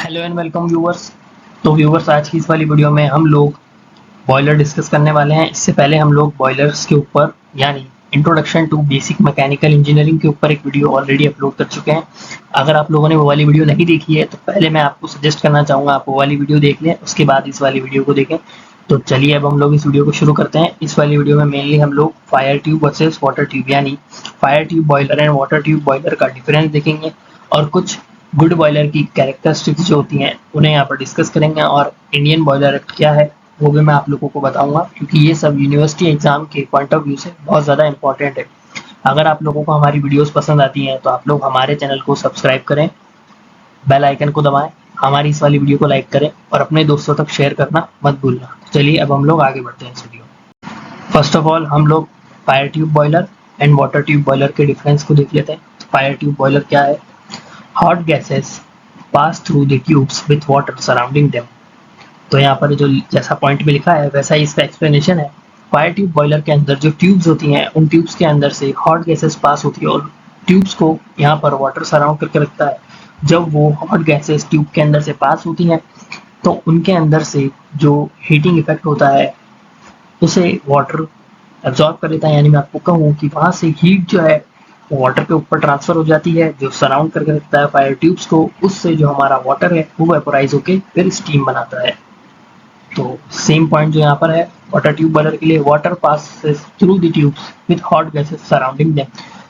Hello and welcome viewers. तो viewers, आज की इस वाली वीडियो में हम लोग बॉयलर डिस्कस करने वाले हैं। इससे पहले हम लोग बॉयलर्स के ऊपर यानी introduction to basic mechanical engineering के ऊपर एक वीडियो ऑलरेडी अपलोड कर चुके हैं। अगर आप लोगों ने वो वाली वीडियो नहीं देखी है तो पहले मैं आपको सजेस्ट करना चाहूँगा आप वो वाली वीडियो देख लें, उसके बाद इस वाली वीडियो को देखें। तो चलिए अब हम लोग इस वीडियो को शुरू करते हैं। इस वाली वीडियो में मेनली हम लोग fire tube versus water tube यानी fire tube boiler and water tube boiler का डिफरेंस देखेंगे और कुछ गुड बॉयलर की कैरेक्टरिस्टिक्स जो होती हैं उन्हें यहाँ पर डिस्कस करेंगे। और इंडियन बॉयलर एक्ट क्या है वो भी मैं आप लोगों को बताऊंगा, क्योंकि ये सब यूनिवर्सिटी एग्जाम के पॉइंट ऑफ व्यू से बहुत ज़्यादा इंपॉर्टेंट है। अगर आप लोगों को हमारी वीडियोस पसंद आती हैं तो आप लोग हमारे चैनल को सब्सक्राइब करें, बेल आइकन को दबाएं, हमारी इस वाली वीडियो को लाइक करें और अपने दोस्तों तक शेयर करना मत भूलना। चलिए अब हम लोग आगे बढ़ते हैं इस वीडियो में। फर्स्ट ऑफ ऑल हम लोग fire tube boiler and water tube boiler के डिफरेंस को देख लेते हैं। फायर ट्यूब बॉयलर क्या है? Hot gases pass through the tubes with water surrounding them. तो यहाँ पर जो जैसा पॉइंट में लिखा है वैसा ही इसका एक्सप्लेनेशन है। फायर ट्यूब बॉयलर के अंदर जो ट्यूब्स होती हैं उन ट्यूब्स के अंदर से हॉट गैसेस पास होती है और ट्यूब्स को यहाँ पर वाटर सराउंड करके रखता है। जब वो हॉट गैसेस ट्यूब के अंदर से पास होती हैं तो उनके अंदर से जो हीटिंग इफेक्ट होता है उसे वाटर एब्जॉर्ब कर लेता है। यानी मैं आपको कहूँ कि वहाँ से हीट जो है वो वाटर के ऊपर ट्रांसफर हो जाती है जो सराउंड करके रखता है फायर ट्यूब्स को। उससे जो हमारा वाटर है वो वेपोराइज होके फिर स्टीम बनाता है। तो सेम पॉइंट जो यहाँ पर है वाटर ट्यूब बॉयलर के लिए, water passes through the tubes with hot gases surrounding them.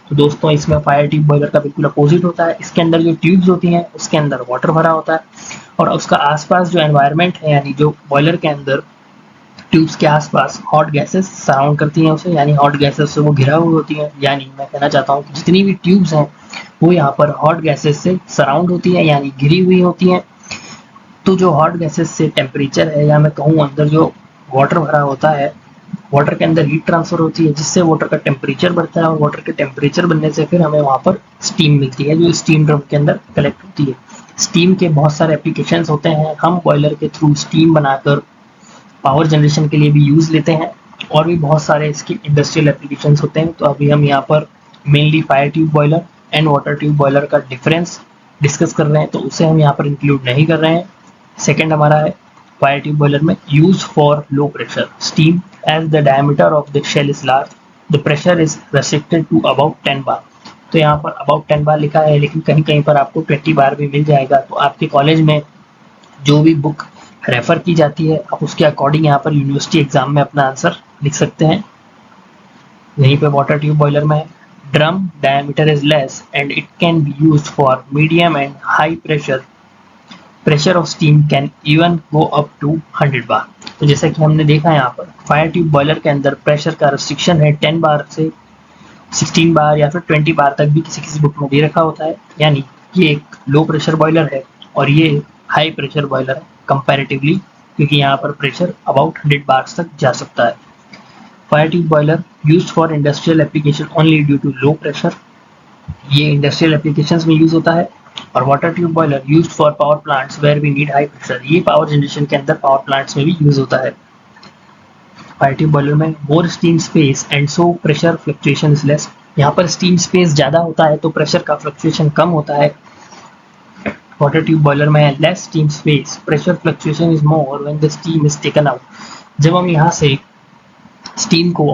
तो दोस्तों इसमें फायर ट्यूब बॉयलर का बिल्कुल अपोजिट होता है। इसके अंदर जो ट्यूब्स होती हैं उसके अंदर वाटर भरा होता है और उसका आसपास जो एनवायरनमेंट है यानी जो बॉयलर के अंदर ट्यूब्स के आसपास हॉट गैसेस सराउंड करती हैं उसे, यानी हॉट गैसेस से वो घिरा हुई होती है। यानी मैं कहना चाहता हूँ कि जितनी भी ट्यूब्स हैं वो यहाँ पर हॉट गैसेस से सराउंड होती है यानी घिरी हुई होती हैं। तो जो हॉट गैसेस से टेम्परेचर है या मैं कहूँ अंदर जो वाटर भरा होता है, वाटर के अंदर हीट ट्रांसफर होती है जिससे वाटर का टेम्परेचर बढ़ता है और वाटर के टेम्परेचर बनने से फिर हमें वहाँ पर स्टीम मिलती है जो स्टीम ड्रम के अंदर कलेक्ट होती है। स्टीम के बहुत सारे एप्लीकेशंस होते हैं। हम बॉयलर के थ्रू स्टीम बनाकर पावर जनरेशन के लिए भी यूज़ लेते हैं और भी बहुत सारे इसके इंडस्ट्रियल एप्लीकेशंस होते हैं। तो अभी हम यहाँ पर mainly fire tube boiler and water tube boiler का डिफरेंस डिस्कस कर रहे हैं, तो उसे हम यहाँ पर इंक्लूड नहीं कर रहे हैं। सेकेंड हमारा है फायर ट्यूब बॉयलर में use for low pressure steam as the diameter of the shell is large the pressure is restricted to about 10 bar. तो यहाँ पर अबाउट 10 बार लिखा है लेकिन कहीं कहीं पर आपको 20 बार भी मिल जाएगा। तो आपके कॉलेज में जो भी बुक रेफर की जाती है आप उसके अकॉर्डिंग यहाँ पर यूनिवर्सिटी एग्जाम में अपना आंसर लिख सकते हैं। यहीं पे वाटर ट्यूब बॉयलर में है drum diameter is less and it can be used for medium and high pressure pressure of steam can even go up to 100 bar. तो जैसा कि हमने देखा यहाँ पर फायर ट्यूब बॉयलर के अंदर प्रेशर का रिस्ट्रिक्शन है 10 बार से 16 बार या फिर 20 बार तक भी किसी किसी बुक में दे रखा होता है। यानी ये एक लो प्रेशर बॉयलर है और ये हाई प्रेशर बॉयलर है कंपैरेटिवली, क्योंकि यहाँ पर प्रेशर अबाउट 100 बार तक जा सकता है। Fire tube boiler used for industrial application only due to low pressure, ये इंडस्ट्रियल एप्लीकेशंस में यूज होता है। और water tube boiler used for power plants where we need high pressure, ये पावर जनरेशन के अंदर पावर प्लांट्स में भी यूज होता है। फायर ट्यूब बॉयलर में more steam space and so pressure fluctuation is less, यहाँ पर स्टीम स्पेस ज़्यादा होता है तो प्रेशर का फ्लक्चुएशन कम होता है। वाटर ट्यूब बॉयलर में है less steam space pressure fluctuation is more when the steam is taken out. जब हम यहाँ से स्टीम को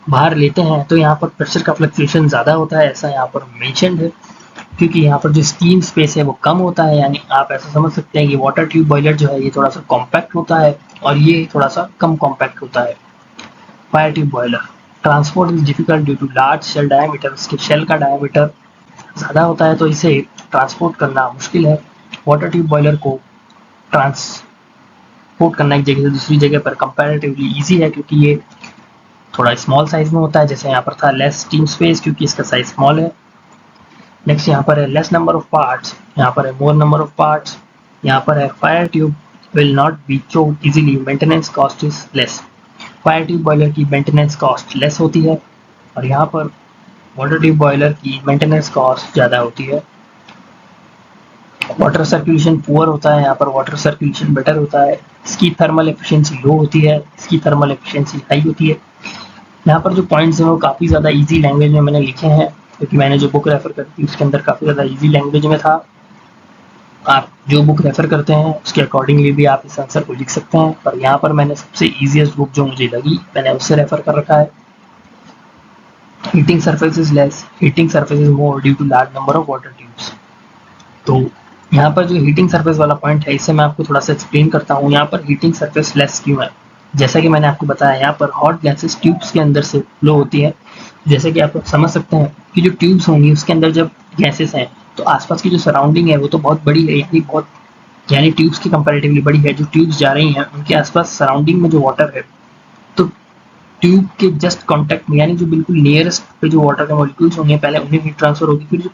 बाहर लेते हैं तो यहाँ पर प्रेशर का फ्लक्चुएशन ज़्यादा होता है, ऐसा यहाँ पर मेंशन्ड है, क्योंकि यहाँ पर जो स्टीम स्पेस है वो कम होता है। यानी आप ऐसा समझ सकते हैं कि वाटर ट्यूब बॉयलर जो है ये थोड़ा सा कॉम्पैक्ट होता है और ये थोड़ा सा कम कॉम्पैक्ट होता है। Fire tube boiler transport is difficult due to large shell diameter, इसके शेल का डायमीटर ज़्यादा होता है तो इसे ट्रांसपोर्ट करना मुश्किल है। वाटर ट्यूब बॉयलर को ट्रांसपोर्ट करना एक जगह से दूसरी जगह पर कंपैरेटिवली ईजी है क्योंकि ये थोड़ा स्मॉल साइज में होता है। जैसे यहाँ पर था लेस स्टीम स्पेस क्योंकि इसका साइज स्मॉल है। नेक्स्ट यहाँ पर है लेस नंबर ऑफ पार्ट्स, यहाँ पर है मोर नंबर ऑफ पार्ट्स। यहाँ पर है fire tube will not be choked easily, maintenance cost is less, fire tube boiler की मेंटेनेंस कॉस्ट लेस होती है और यहाँ पर वाटर ट्यूब बॉयलर की मेंटेनेंस कॉस्ट ज़्यादा होती है। वाटर सर्कुलेशन पुअर होता है, यहाँ पर वाटर सर्कुलेशन बेटर होता है। इसकी थर्मल एफिशिएंसी लो होती है, इसकी थर्मल एफिशिएंसी हाई होती है। यहाँ पर जो पॉइंट्स हैं वो काफ़ी ज़्यादा इजी लैंग्वेज में मैंने लिखे हैं क्योंकि मैंने जो बुक रेफर करी थी उसके अंदर काफ़ी ज़्यादा इजी लैंग्वेज में था। आप जो बुक रेफ़र करते हैं उसके अकॉर्डिंगली भी आप इस आंसर को लिख सकते हैं, पर यहाँ पर मैंने सबसे ईज़िएस्ट बुक जो मुझे लगी मैंने उससे रेफ़र कर रखा है। Heating surface is less, heating surface is more due to large number of water tubes. तो यहाँ पर जो हीटिंग सरफेस वाला पॉइंट है इससे मैं आपको थोड़ा सा एक्सप्लेन करता हूँ। यहाँ पर हीटिंग सरफेस लेस क्यों है? जैसा कि मैंने आपको बताया, यहाँ पर हॉट गैसेस ट्यूब्स के अंदर से फ्लो होती है। जैसे कि आप समझ सकते हैं कि जो ट्यूब्स होंगी उसके अंदर जब गैसेस हैं तो आसपास की जो सराउंडिंग है वो तो बहुत बड़ी है, यानी ट्यूब्स की कंपैरेटिवली बड़ी है। जो ट्यूब्स जा रही हैं उनके आसपास सराउंडिंग में जो वाटर है, तो ट्यूब के जस्ट कॉन्टैक्ट में, यानी जो बिल्कुल नियरेस्ट पे जो वाटर के मॉलिक्यूल्स होंगे पहले उन्हें हीट ट्रांसफर होगी, फिर जो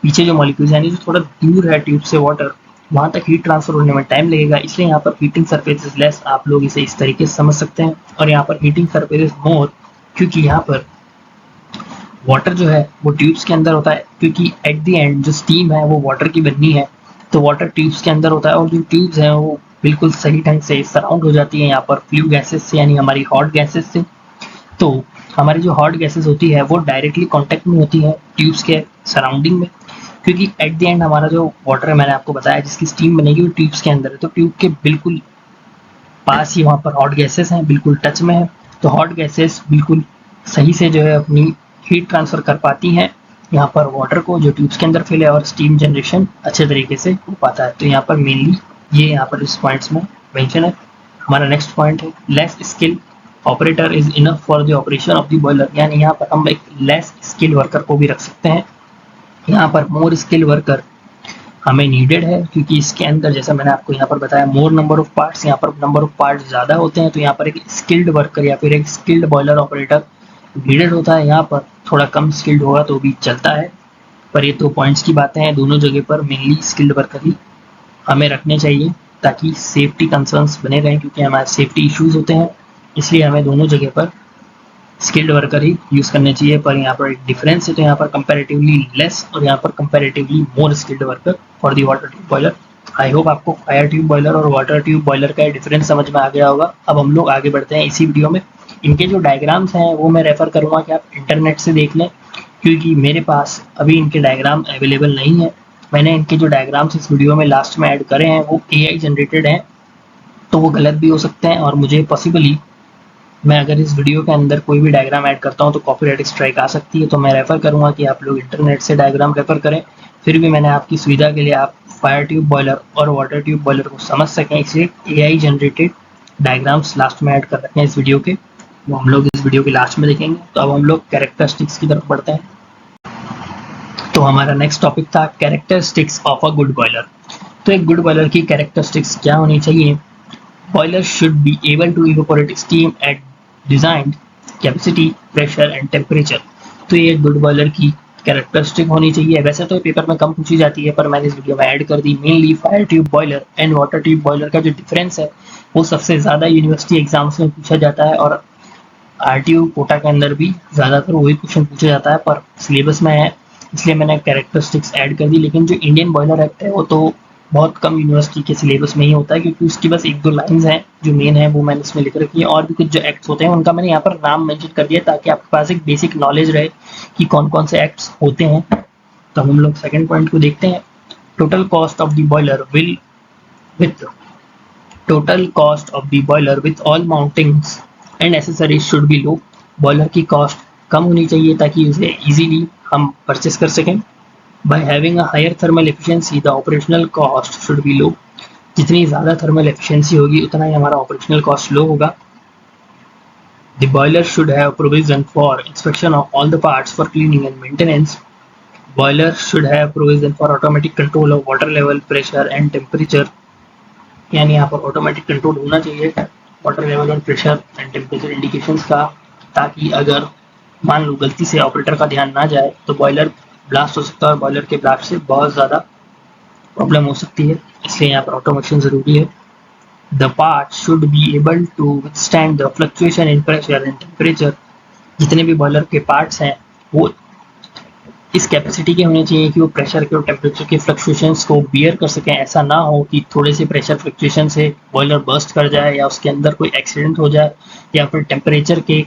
पीछे जो मॉलिक्यूल्स यानी जो थोड़ा दूर है ट्यूब से वाटर, वहां तक हीट ट्रांसफर होने में टाइम लगेगा। इसलिए यहाँ पर हीटिंग सरफेस इज लेस, आप लोग इसे इस तरीके से समझ सकते हैं। और यहाँ पर हीटिंग सरफेस इज मोर, क्योंकि यहाँ पर वाटर जो है वो ट्यूब्स के अंदर होता है, क्योंकि एट द एंड जो स्टीम है वो वाटर की बननी है, तो वाटर ट्यूब्स के अंदर होता है। और जो ट्यूब्स हैं वो बिल्कुल सही ढंग से सराउंड हो जाती है यहाँ पर फ्लू गैसेस से, यानी हमारी हॉट गैसेस से। तो हमारी जो हॉट गैसेस होती है वो डायरेक्टली कांटेक्ट में होती है ट्यूब्स के सराउंडिंग में, क्योंकि एट द एंड हमारा जो वाटर है मैंने आपको बताया जिसकी स्टीम बनेगी वो ट्यूब्स के अंदर है, तो ट्यूब के बिल्कुल पास ही वहाँ पर हॉट गैसेस हैं, बिल्कुल टच में है। तो हॉट गैसेस बिल्कुल सही से जो है अपनी हीट ट्रांसफ़र कर पाती हैं यहाँ पर वाटर को जो ट्यूब्स के अंदर फिल है, और स्टीम जनरेशन अच्छे तरीके से हो पाता है। तो यहाँ पर मेनली ये यहाँ पर इस पॉइंट्स में मेंशन है। हमारा नेक्स्ट पॉइंट है less skill operator is enough for the operation of the boiler, यानी यहाँ पर हम एक लेस स्किल वर्कर को भी रख सकते हैं। यहाँ पर मोर स्किल वर्कर हमें नीडेड है, क्योंकि इसके अंदर जैसा मैंने आपको यहाँ पर बताया मोर नंबर ऑफ पार्ट्स, यहाँ पर नंबर ऑफ पार्ट्स ज़्यादा होते हैं, तो यहाँ पर एक स्किल्ड वर्कर या फिर एक स्किल्ड बॉयलर ऑपरेटर नीडेड होता है। यहाँ पर थोड़ा कम स्किल्ड होगा तो भी चलता है, पर ये तो पॉइंट्स की बातें हैं। दोनों जगह पर मेनली स्किल्ड वर्कर ही हमें रखने चाहिए ताकि सेफ्टी कंसर्न्स बने रहें, क्योंकि हमारे सेफ्टी इश्यूज होते हैं, इसलिए हमें दोनों जगह पर स्किल्ड वर्कर ही यूज़ करने चाहिए। पर यहाँ पर एक डिफरेंस है, तो यहाँ पर कंपैरेटिवली लेस और यहाँ पर comparatively more skilled worker for the water tube boiler. I hope आपको फायर ट्यूब बॉयलर और वाटर ट्यूब बॉयलर का डिफरेंस समझ में आ गया होगा। अब हम लोग आगे बढ़ते हैं इसी वीडियो में। इनके जो डायग्राम्स हैं वो मैं रेफ़र करूँगा कि आप इंटरनेट से देख लें, क्योंकि मेरे पास अभी इनके डायग्राम अवेलेबल नहीं है। मैंने इनके जो डायग्राम्स इस वीडियो में लास्ट में ऐड करे हैं वो AI जनरेटेड हैं, तो वो गलत भी हो सकते हैं, और मुझे पॉसिबली मैं अगर इस वीडियो के अंदर कोई भी डायग्राम ऐड करता हूँ तो कॉपीराइट स्ट्राइक आ सकती है। तो मैं रेफ़र करूँगा कि आप लोग इंटरनेट से डायग्राम रेफ़र करें। फिर भी मैंने आपकी सुविधा के लिए आप फायर ट्यूब बॉयलर और वाटर ट्यूब बॉयलर को समझ सकें, इसलिए AI जनरेटेड डायग्राम्स लास्ट में ऐड कर रखे हैं इस वीडियो के, वो हम लोग इस वीडियो के लास्ट में देखेंगे। तो अब हम लोग कैरेक्टरिस्टिक्स की तरफ बढ़ते हैं। तो हमारा नेक्स्ट टॉपिक था characteristics of a good boiler. तो एक गुड बॉयलर की कैरेक्टरिस्टिक्स क्या होनी चाहिए? Boiler should be able to evaporate steam at designed capacity, pressure and temperature. तो ये गुड बॉयलर की कैरेक्टरिस्टिक होनी चाहिए। वैसे तो पेपर में कम पूछी जाती है, पर मैंने इस वीडियो में ऐड कर दी। Mainly fire tube boiler and water tube boiler का जो डिफरेंस है वो सबसे ज़्यादा यूनिवर्सिटी एग्जाम्स में पूछा जाता है, और RTU कोटा के अंदर भी ज़्यादातर वही क्वेश्चन पूछा जाता है, पर सिलेबस में है इसलिए मैंने कैरेक्टरिस्टिक्स ऐड कर दी। लेकिन जो इंडियन बॉयलर एक्ट है वो तो बहुत कम यूनिवर्सिटी के सिलेबस में ही होता है, क्योंकि उसकी बस एक दो लाइंस हैं जो मेन है वो मैंने इसमें लिख रखी है, और भी कुछ जो एक्ट्स होते हैं उनका मैंने यहाँ पर नाम मेंशन कर दिया ताकि आपके पास एक बेसिक नॉलेज रहे कि कौन कौन से एक्ट्स होते हैं। तो हम लोग सेकंड पॉइंट को देखते हैं। Total cost of the boiler will with total cost of the boiler with all mountings and accessories should be low. Boiler की कॉस्ट कम होनी चाहिए ताकि उसे इजीली हम परचेस कर सकें। By having a higher thermal efficiency, the operational cost should be low. जितनी ज़्यादा थर्मल एफिशिएंसी होगी उतना ही हमारा ऑपरेशनल कॉस्ट लो होगा। The boiler should have provision for inspection of all the parts for cleaning and maintenance. Boiler should have provision for automatic control of water level, pressure and temperature. यानी यहाँ पर automatic control होना चाहिए water level और pressure and temperature indications का, ताकि अगर मान लो गलती से ऑपरेटर का ध्यान ना जाए तो बॉयलर ब्लास्ट हो सकता है, और बॉयलर के ब्लास्ट से बहुत ज़्यादा प्रॉब्लम हो सकती है, इसलिए यहाँ पर ऑटोमेशन ज़रूरी है। The part should be able to withstand the fluctuation in pressure and temperature. जितने भी बॉयलर के पार्ट्स हैं वो इस कैपेसिटी के होने चाहिए कि वो प्रेशर के और टेम्परेचर के फ्लक्चुएशंस को बियर कर सकें। ऐसा ना हो कि थोड़े से प्रेशर फ्लक्चुएशन से बॉयलर बर्स्ट कर जाए या उसके अंदर कोई एक्सीडेंट हो जाए, या फिर टेम्परेचर के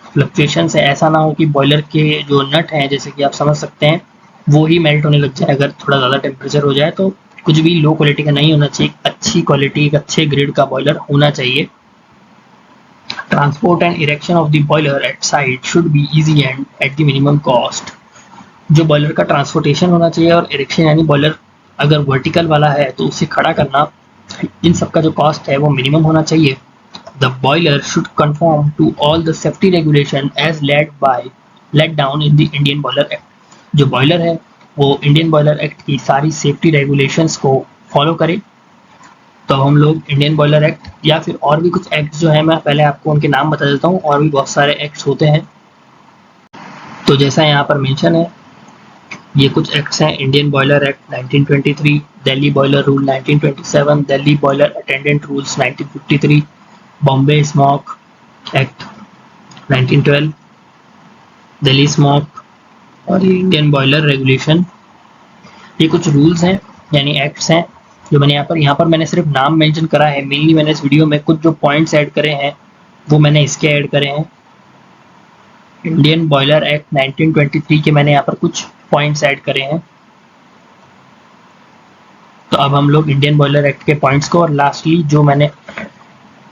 फ्लक्चुएशन से ऐसा ना हो कि बॉयलर के जो नट हैं जैसे कि आप समझ सकते हैं वो ही मेल्ट होने लग जाए अगर थोड़ा ज़्यादा टेम्परेचर हो जाए। तो कुछ भी लो क्वालिटी का नहीं होना चाहिए, अच्छी क्वालिटी, एक अच्छे ग्रेड का बॉयलर होना चाहिए। Transport and erection of the boiler at site should be easy and at the minimum cost. जो बॉयलर का ट्रांसपोर्टेशन होना चाहिए और इरेक्शन यानी बॉयलर अगर वर्टिकल वाला है तो उसे खड़ा करना, इन सब का जो कॉस्ट है वो मिनिमम होना चाहिए। The boiler should confirm to all the safety regulation as laid down in the Indian Boiler Act. जो बॉयलर है वो इंडियन बॉयलर एक्ट की सारी सेफ्टी रेगुलेशंस को फॉलो करे। तो हम लोग इंडियन बॉयलर एक्ट या फिर और भी कुछ एक्ट जो है, मैं पहले आपको उनके नाम बता देता हूँ, और भी बहुत सारे एक्ट्स होते हैं। तो जैसा यहाँ पर मेंशन है, ये कुछ एक्ट्स हैं। Indian Boiler act 1923, Delhi boiler rule 1927, Delhi boiler attendant rules 1953, Bombay smoke act 1912, Delhi smoke, और ये इंडियन बॉयलर रेगुलेशन। ये कुछ रूल्स हैं यानी एक्ट्स हैं जो मैंने यहाँ पर मैंने सिर्फ नाम मेंशन करा है। मेनली मैंने इस वीडियो में कुछ जो पॉइंट्स ऐड करे हैं वो मैंने इसके ऐड करे हैं। इंडियन बॉयलर एक्ट 1923 के मैंने यहाँ पर कुछ पॉइंट्स ऐड करे हैं। तो अब हम लोग इंडियन बॉयलर एक्ट के पॉइंट्स को, और लास्टली जो मैंने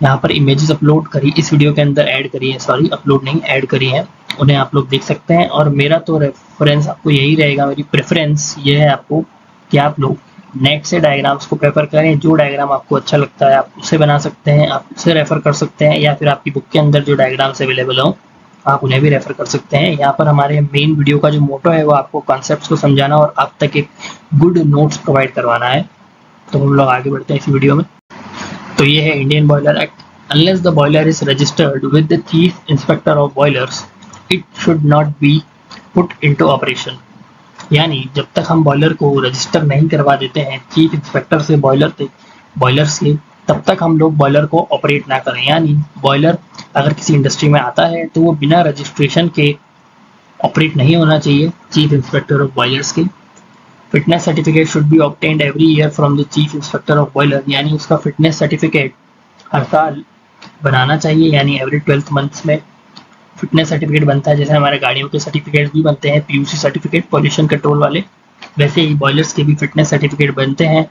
यहाँ पर इमेजेस अपलोड करी इस वीडियो के अंदर ऐड करी है, सॉरी अपलोड नहीं ऐड करी है, उन्हें आप लोग देख सकते हैं। और मेरा तो रेफरेंस आपको यही रहेगा, मेरी प्रेफरेंस ये है आपको कि आप लोग नेट से डायग्राम्स को प्रेफर करें। जो डायग्राम आपको अच्छा लगता है आप उसे बना सकते हैं, आप उसे रेफर कर सकते हैं, या फिर आपकी बुक के अंदर जो डायग्राम्स अवेलेबल हों आप उन्हें भी रेफर कर सकते हैं। यहाँ पर हमारे मेन वीडियो का जो मोटो है वो आपको कॉन्सेप्ट्स को समझाना और आप तक एक गुड नोट्स प्रोवाइड करवाना है। तो हम लोग आगे बढ़ते हैं इस वीडियो में। तो ये है Indian Boiler act. Unless the boiler is registered with the chief inspector of boilers it should not be put into operation. यानी जब तक हम बॉयलर को रजिस्टर नहीं करवा देते हैं चीफ इंस्पेक्टर से बॉयलर से, तब तक हम लोग बॉयलर को ऑपरेट ना करें। यानी बॉयलर अगर किसी इंडस्ट्री में आता है तो वो बिना रजिस्ट्रेशन के ऑपरेट नहीं होना चाहिए चीफ इंस्पेक्टर ऑफ बॉयलर्स के। Fitness certificate should be obtained every year from the chief inspector of boiler. यानी उसका फिटनेस सर्टिफिकेट हर साल बनाना चाहिए, यानी एवरी 12th मंथ्स में फिटनेस सर्टिफिकेट बनता है। जैसे हमारे गाड़ियों के सर्टिफिकेट भी बनते हैं पीयूसी सर्टिफिकेट, पॉल्यूशन कंट्रोल वाले, वैसे ही बॉयलर्स के भी फिटनेस सर्टिफिकेट बनते हैं,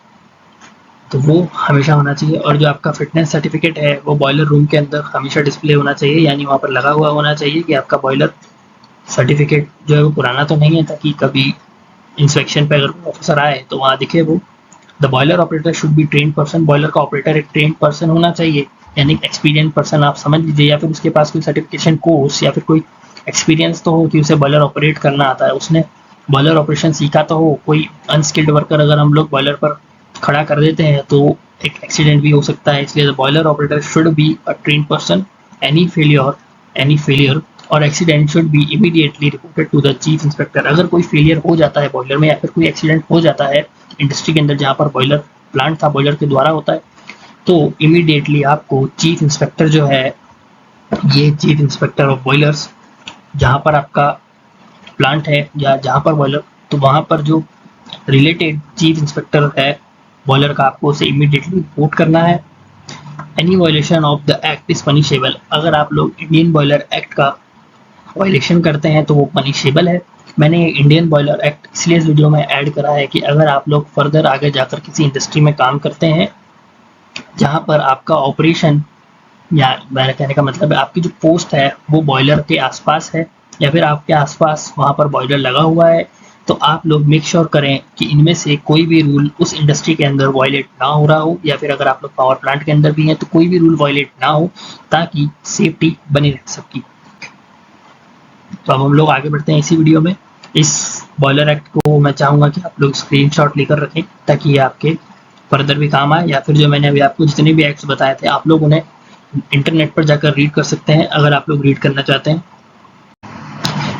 तो वो हमेशा होना चाहिए। और जो आपका फिटनेस सर्टिफिकेट है वो बॉयलर रूम के अंदर हमेशा डिस्प्ले होना चाहिए, यानी वहाँ पर लगा हुआ होना चाहिए कि आपका बॉयलर सर्टिफिकेट जो है वो पुराना तो नहीं है, ताकि कभी इंस्पेक्शन पे अगर ऑफिसर आए तो वहाँ दिखे वो। The boiler operator should B train person. Boiler का ऑपरेटर एक ट्रेन पर्सन होना चाहिए, यानी एक्सपीरियंस पर्सन आप समझ लीजिए, या फिर उसके पास कोई सर्टिफिकेशन कोर्स या फिर कोई एक्सपीरियंस तो हो कि उसे बॉयलर ऑपरेट करना आता है, उसने बॉयलर ऑपरेशन सीखा तो हो। कोई अनस्किल्ड वर्कर अगर हम लोग बॉयलर पर खड़ा कर देते हैं तो एक एक्सीडेंट भी हो सकता है, इसलिए the boiler operator should be a train person. Any failure और accident should be immediately reported to the chief inspector. अगर कोई फेलियर हो जाता है बॉयलर में या फिर कोई एक्सीडेंट हो जाता है इंडस्ट्री के अंदर जहाँ पर बॉयलर प्लांट था बॉयलर के द्वारा होता है, तो इमीडिएटली आपको चीफ इंस्पेक्टर जो है, ये चीफ इंस्पेक्टर ऑफ बॉयलर्स, जहाँ पर आपका प्लांट है या जहाँ पर बॉयलर, तो वहाँ पर जो रिलेटेड चीफ इंस्पेक्टर है बॉयलर का, आपको उसे इमीडिएटली रिपोर्ट करना है। Any violation of the act is punishable. अगर आप लोग इंडियन बॉयलर एक्ट का वायलेशन करते हैं तो वो पनिशेबल है। मैंने इंडियन बॉयलर एक्ट इसलिए इस वीडियो में ऐड करा है कि अगर आप लोग फर्दर आगे जाकर किसी इंडस्ट्री में काम करते हैं जहाँ पर आपका ऑपरेशन, या मेरा कहने का मतलब है आपकी जो पोस्ट है वो बॉयलर के आसपास है या फिर आपके आसपास वहाँ पर बॉयलर लगा हुआ है, तो आप लोग मेक श्योर करें कि इनमें से कोई भी रूल उस इंडस्ट्री के अंदर वायलेट ना हो रहा हो, या फिर अगर आप लोग पावर प्लांट के अंदर भी हैं तो कोई भी रूल वायलेट ना हो, ताकि सेफ्टी बनी रह सबकी। तो अब हम लोग आगे बढ़ते हैं इसी वीडियो में। इस बॉयलर एक्ट को मैं चाहूँगा कि आप लोग स्क्रीनशॉट लेकर रखें ताकि ये आपके फर्दर भी काम आए, या फिर जो मैंने अभी आपको जितने भी एक्ट्स बताए थे आप लोग उन्हें इंटरनेट पर जाकर रीड कर सकते हैं अगर आप लोग रीड करना चाहते हैं।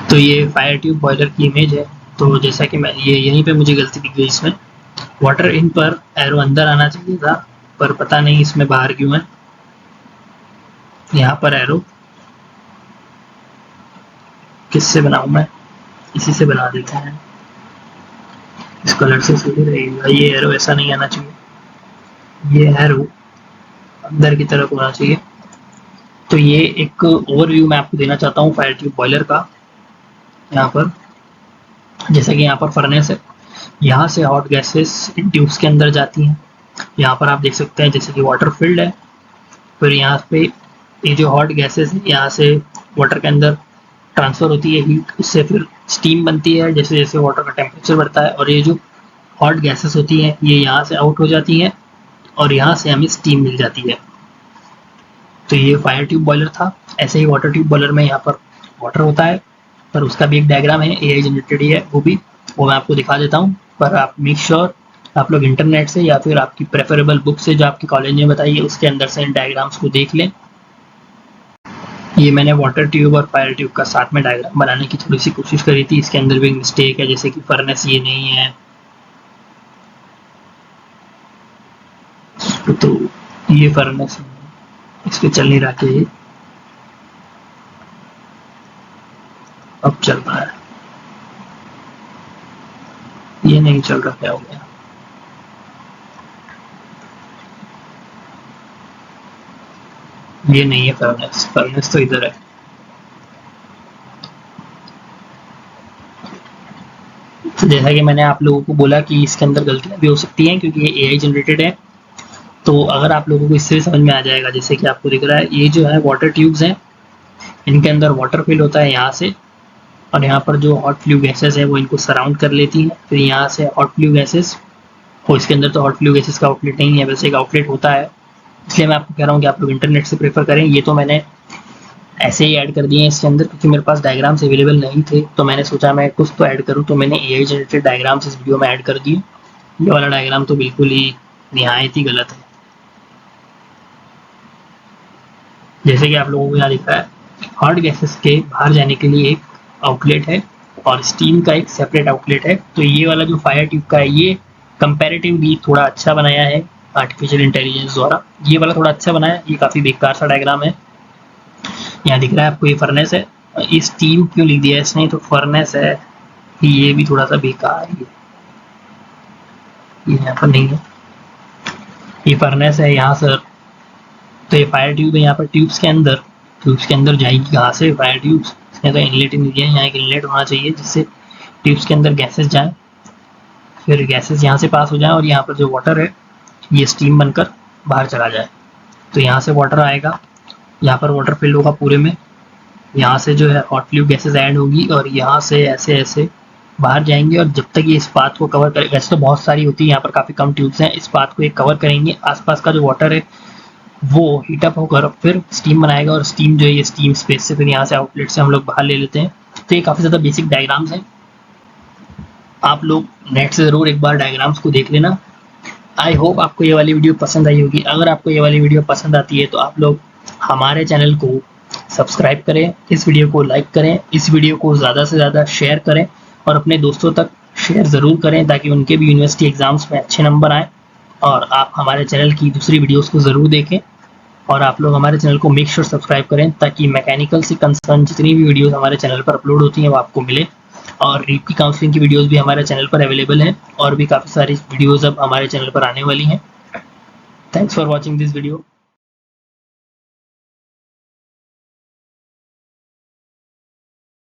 तो ये फायर ट्यूब बॉयलर की इमेज है। तो जैसा कि मैं ये यहीं पे मुझे गलती दिख गई, इसमें वाटर इन पर एरो अंदर आना चाहिए था, पर पता नहीं इसमें बाहर क्यों है। यहाँ पर एरो किससे बनाऊँ मैं, इसी से बना देते हैं, इस कलर से सीधे रहेगा। ये एरो ऐसा नहीं आना चाहिए, ये एरो अंदर की तरफ होना चाहिए। तो ये एक ओवरव्यू मैं आपको देना चाहता हूँ फायर ट्यूब बॉयलर का। यहाँ पर जैसा कि यहाँ पर फर्नेस है, यहाँ से हॉट गैसेस इन ट्यूब्स के अंदर जाती हैं। यहाँ पर आप देख सकते हैं जैसे कि वाटर फिल्ड है, फिर यहाँ पे ये जो हॉट गैसेस है यहाँ से वाटर के अंदर ट्रांसफ़र होती है हीट, उससे फिर स्टीम बनती है जैसे जैसे वाटर का टेम्परेचर बढ़ता है, और ये जो हॉट गैसेस होती हैं ये यहाँ से आउट हो जाती हैं और यहाँ से हमें स्टीम मिल जाती है। तो ये फायर ट्यूब बॉयलर था। ऐसे ही वाटर ट्यूब बॉयलर में यहाँ पर वाटर होता है, पर उसका भी एक डायग्राम है, AI जनरेटेड ही है वो मैं आपको दिखा देता हूँ। पर आप मेक श्योर आप लोग इंटरनेट से या फिर आपकी प्रेफरेबल बुक से जो आपकी कॉलेज ने बताई है उसके अंदर से इन डायग्राम्स को देख लें। ये मैंने वाटर ट्यूब और फायर ट्यूब का साथ में डायग्राम बनाने की थोड़ी सी कोशिश करी थी, इसके अंदर भी एक मिस्टेक है, जैसे कि फर्नेस ये नहीं है। तो ये फर्नेस इस पे चल नहीं रहा कि अब चल रहा है, ये नहीं चल रहा, क्या हो गया? ये नहीं है फर्नेस, फर्नेस तो इधर है। तो जैसा कि मैंने आप लोगों को बोला कि इसके अंदर गलतियां भी हो सकती हैं क्योंकि ये AI जनरेटेड है। तो अगर आप लोगों को इससे समझ में आ जाएगा, जैसे कि आपको दिख रहा है ये जो है वाटर ट्यूब्स हैं, इनके अंदर वाटर फिल होता है यहाँ से, और यहाँ पर जो हॉट फ्लू गैसेस है वो इनको सराउंड कर लेती हैं। फिर यहाँ से हॉट फ्लू गैसेस, और इसके अंदर तो हॉट फ्लू गैसेस का आउटलेट नहीं है, वैसे एक आउटलेट होता है, इसलिए मैं आपको कह रहा हूँ कि आप लोग इंटरनेट से प्रेफर करें। ये तो मैंने ऐसे ही ऐड कर दिए हैं इसके अंदर क्योंकि मेरे पास डायग्राम्स अवेलेबल नहीं थे, तो मैंने सोचा मैं कुछ तो ऐड करूँ, तो मैंने AI जनरेटेड डायग्राम्स इस वीडियो में ऐड कर दिए। ये वाला डायग्राम तो बिल्कुल ही निहायत ही गलत है। जैसे कि आप लोगों को यहाँ दिख रहा है, हॉट गैसेस के बाहर जाने के लिए एक आउटलेट है और स्टीम का एक सेपरेट आउटलेट है। तो ये वाला जो फायर ट्यूब का है ये कंपैरेटिवली थोड़ा अच्छा बनाया है आर्टिफिशियल इंटेलिजेंस द्वारा, ये वाला थोड़ा अच्छा बनाया है, ये काफ़ी बेकार सा डायग्राम है। यहाँ दिख रहा है आपको ये फर्नेस है, ये स्टीम क्यों लिख दिया इसने, तो फर्नेस है, ये भी थोड़ा सा बेकार है, ये यहाँ पर नहीं है, ये फर्नेस है यहाँ सर। तो ये फायर ट्यूब है यहाँ पर ट्यूब्स के अंदर जाएगी कहाँ से फायर ट्यूब्स, इसने तो इनलेट ही नहीं दिया है, यहाँ एक इनलेट होना चाहिए जिससे ट्यूब्स के अंदर गैसेस जाएँ, फिर गैसेस यहाँ से पास हो जाए और यहाँ पर जो वाटर है ये स्टीम बनकर बाहर चला जाए। तो यहाँ से वाटर आएगा, यहाँ पर वाटर फिल होगा पूरे में, यहाँ से जो है हॉट फ्लूइड गैसेस ऐड होगी और यहाँ से ऐसे ऐसे बाहर जाएंगे, और जब तक ये इस पाथ को कवर करें, वैसे तो बहुत सारी होती है यहाँ पर, काफ़ी कम ट्यूब्स हैं, इस पाथ को ये कवर करेंगे, आसपास का जो वाटर है वो हीटअप होकर फिर स्टीम बनाएगा, और स्टीम जो है ये स्टीम स्पेस से फिर यहाँ से आउटलेट से हम लोग बाहर ले लेते हैं। तो ये काफ़ी ज़्यादा बेसिक डायग्राम्स हैं, आप लोग नेट से ज़रूर एक बार डायग्राम्स को देख लेना। आई होप आपको ये वाली वीडियो पसंद आई होगी। अगर आपको ये वाली वीडियो पसंद आती है तो आप लोग हमारे चैनल को सब्सक्राइब करें, इस वीडियो को लाइक करें, इस वीडियो को ज़्यादा से ज़्यादा शेयर करें और अपने दोस्तों तक शेयर ज़रूर करें ताकि उनके भी यूनिवर्सिटी एग्ज़ाम्स में अच्छे नंबर आएँ। और आप हमारे चैनल की दूसरी वीडियोज़ को ज़रूर देखें, और आप लोग हमारे चैनल को मेक श्योर सब्सक्राइब करें ताकि मैकेनिकल से कंसर्न जितनी भी वीडियोज़ हमारे चैनल पर अपलोड होती हैं वो आपको मिले। और रीप की काउंसलिंग की वीडियोस भी हमारे चैनल पर अवेलेबल हैं, और भी काफ़ी सारी वीडियोस अब हमारे चैनल पर आने वाली हैं। Thanks for watching this video.